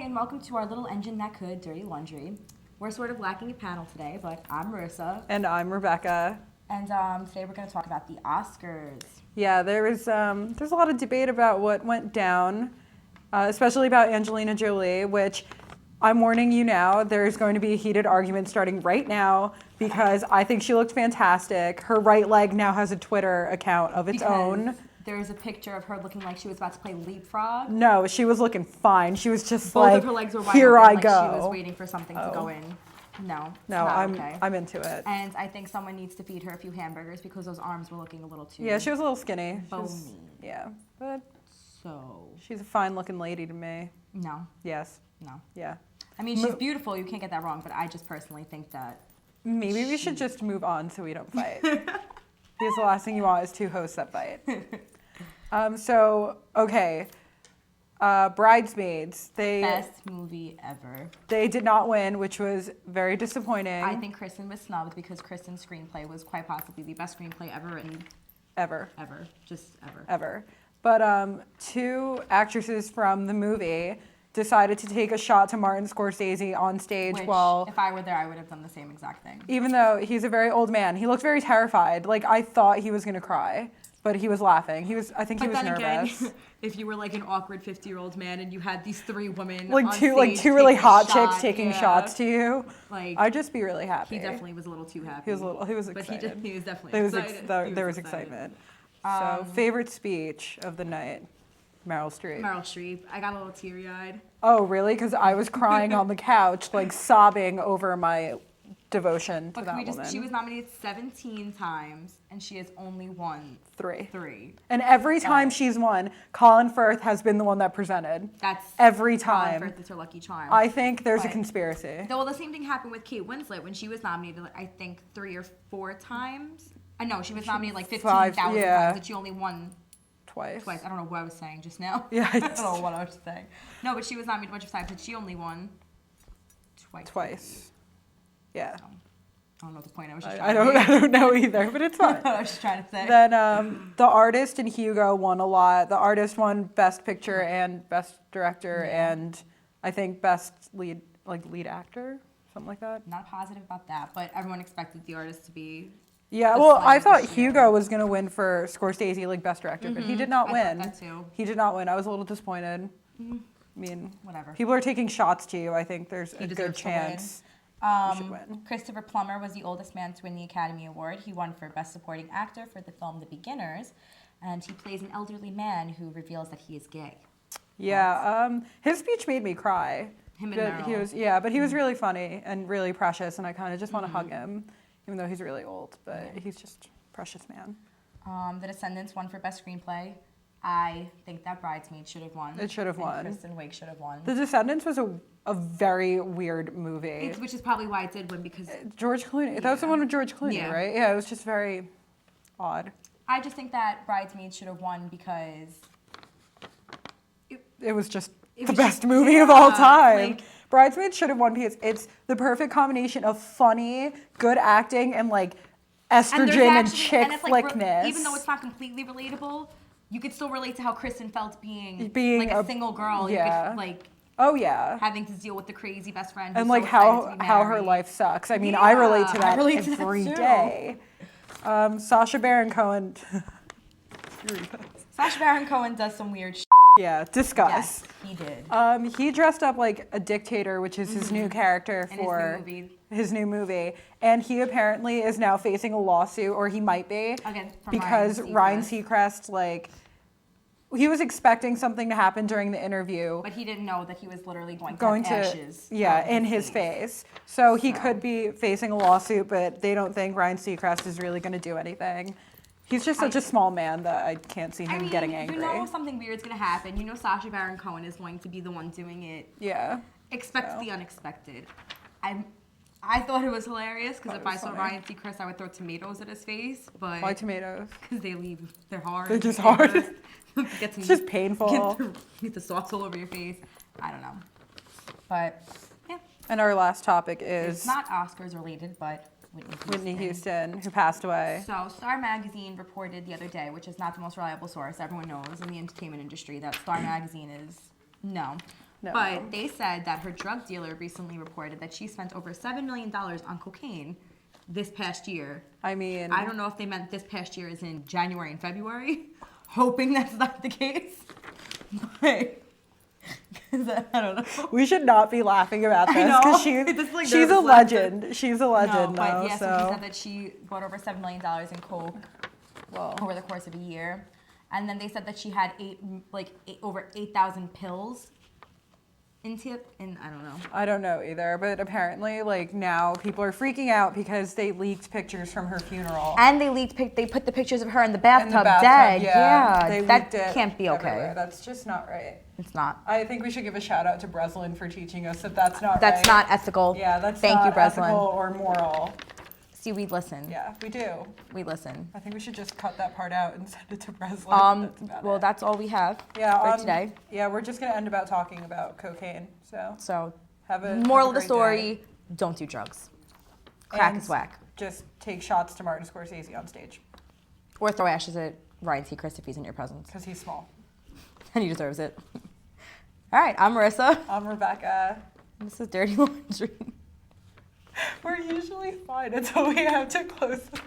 and welcome to our little engine that could, Dirty Laundry. We're sort of lacking a panel today, but I'm Marissa. And I'm Rebecca. And today we're going to talk about the Oscars. Yeah, there's a lot of debate about what went down, especially about Angelina Jolie, which I'm warning you now, there's going to be a heated argument starting right now because I think she looked fantastic. Her right leg now has a Twitter account of its own. There's a picture of her looking like she was about to play leapfrog. No, she was looking fine. She was just Both like, of her legs were wide here open, I like go. She was waiting for something to go in. No, I'm into it. And I think someone needs to feed her a few hamburgers because those arms were looking a little too. Yeah, she was a little skinny. Bony. Yeah, but so she's a fine-looking lady to me. No. Yes. No. Yeah. I mean, she's beautiful. You can't get that wrong. But I just personally think that maybe we should just move on so we don't fight. Because the last thing you want is two hosts that fight. Bridesmaids. Best movie ever. They did not win, which was very disappointing. I think Kristen was snubbed because Kristen's screenplay was quite possibly the best screenplay ever written. Ever. Just ever. Ever. But two actresses from the movie decided to take a shot to Martin Scorsese on stage while... if I were there, I would have done the same exact thing. Even though he's a very old man. He looked very terrified. Like, I thought he was going to cry. But he was laughing. I think he was nervous. Again, if you were like an awkward 50-year-old man and you had these three women like on two stage really hot shot, chicks taking shots to you, like I'd just be really happy. He definitely was a little too happy. He was excited. But he was definitely excited. There was excitement. So favorite speech of the night, Meryl Streep. Meryl Streep. I got a little teary-eyed. Oh really? Because I was crying on the couch, like sobbing over my devotion to that woman. She was nominated 17 times, and she has only won three. And every time she's won, Colin Firth has been the one that presented. That's every time. Colin Firth is her lucky charm. I think there's a conspiracy. Well, the same thing happened with Kate Winslet when she was nominated, I think 3 or 4 times. I know she was nominated like 15,000 times, but she only won twice. I don't know what I was saying just now. Yeah, I don't know what I was saying. No, but she was nominated a bunch of times, but she only won twice. Yeah. I don't know what the point I was just I trying to don't know either, but it's fine. I was just trying to say. Then The Artist and Hugo won a lot. The Artist won Best Picture and Best Director and I think Best Lead Actor, something like that. Not positive about that, but everyone expected The Artist to be. Yeah, well, I thought Hugo was going to win for Scorsese, like Best Director, but he did not win. I thought that too. He did not win. I was a little disappointed. I mean, whatever. People are taking shots to you. I think there's a good chance. Christopher Plummer was the oldest man to win the Academy Award. He won for Best Supporting Actor for the film The Beginners, and he plays an elderly man who reveals that he is gay. Yeah, his speech made me cry. Him and Meryl. But he was really funny and really precious, and I kind of just want to hug him, even though he's really old, but he's just a precious man. The Descendants won for Best Screenplay. I think that Bridesmaids should have won. It should have won. Kristen Wiig should have won. The Descendants was a very weird movie. Which is probably why it did win, because... George Clooney. Yeah. That was the one with George Clooney, right? Yeah, it was just very odd. I just think that Bridesmaids should have won because... It was just the best movie of all time. Bridesmaids should have won because it's the perfect combination of funny, good acting, and estrogen and chick flickness. Even though it's not completely relatable, you could still relate to how Kristen felt being a single girl. Yeah. You could, having to deal with the crazy best friend. And how her life sucks. I mean, I relate to that every day. Sacha Baron Cohen. Sacha Baron Cohen does some weird shit. Yeah, discuss. Yes, he did. He dressed up like a dictator, which is his new character for his new movie. And he apparently is now facing a lawsuit, or he might be. Again, because Ryan Seacrest, he was expecting something to happen during the interview. But he didn't know that he was literally going to have ashes. Yeah, in his face. So he could be facing a lawsuit, but they don't think Ryan Seacrest is really going to do anything. He's just such a small man that I can't see him getting angry. You know something weird's going to happen. You know Sacha Baron Cohen is going to be the one doing it. Yeah. Expect the unexpected. I thought it was hilarious because if I saw Ryan Seacrest, I would throw tomatoes at his face. But why tomatoes? Because they're hard. They're just hard. It's just painful. Get the sauce all over your face. I don't know. But, yeah. And our last topic is... It's not Oscars related, but... Whitney Houston, who passed away. So Star Magazine reported the other day, which is not the most reliable source, everyone knows in the entertainment industry, that Star Magazine is, no. No. But they said that her drug dealer recently reported that she spent over $7 million on cocaine this past year. I mean, I don't know if they meant this past year as in January and February, hoping that's not the case. But, 'cause I don't know. we should not be laughing about this know. because This is like she's a nervous laughter. legend. She's a legend No, but now. yeah, so so she said that she bought over $7 million in coke over the course of a year. And then they said that she had over 8,000 pills in I don't know. I don't know either, but apparently, like now, people are freaking out because they leaked pictures from her funeral. And they put the pictures of her in the bathtub, In the bathtub, dead. yeah. They That leaked it can't be okay. everywhere. That's just not right. It's not. I think we should give a shout out to Breslin for teaching us that that's not right. That's not ethical. Yeah, that's Thank not you, Breslin. ethical or moral. See, we listen. Yeah, we do. We listen. I think we should just cut that part out and send it to Breslin. That's about Well, it. that's all we have Yeah, for today. Yeah, we're just gonna end about talking about cocaine. So, Have a moral of the great story: day. don't do drugs. Crack And is whack. Just take shots to Martin Scorsese on stage Or throw ashes at Ryan Seacrest if he's in your presence, because he's small. and he deserves it. All right, I'm Marissa. I'm Rebecca. This is Dirty Laundry. We're usually fine until we have to close.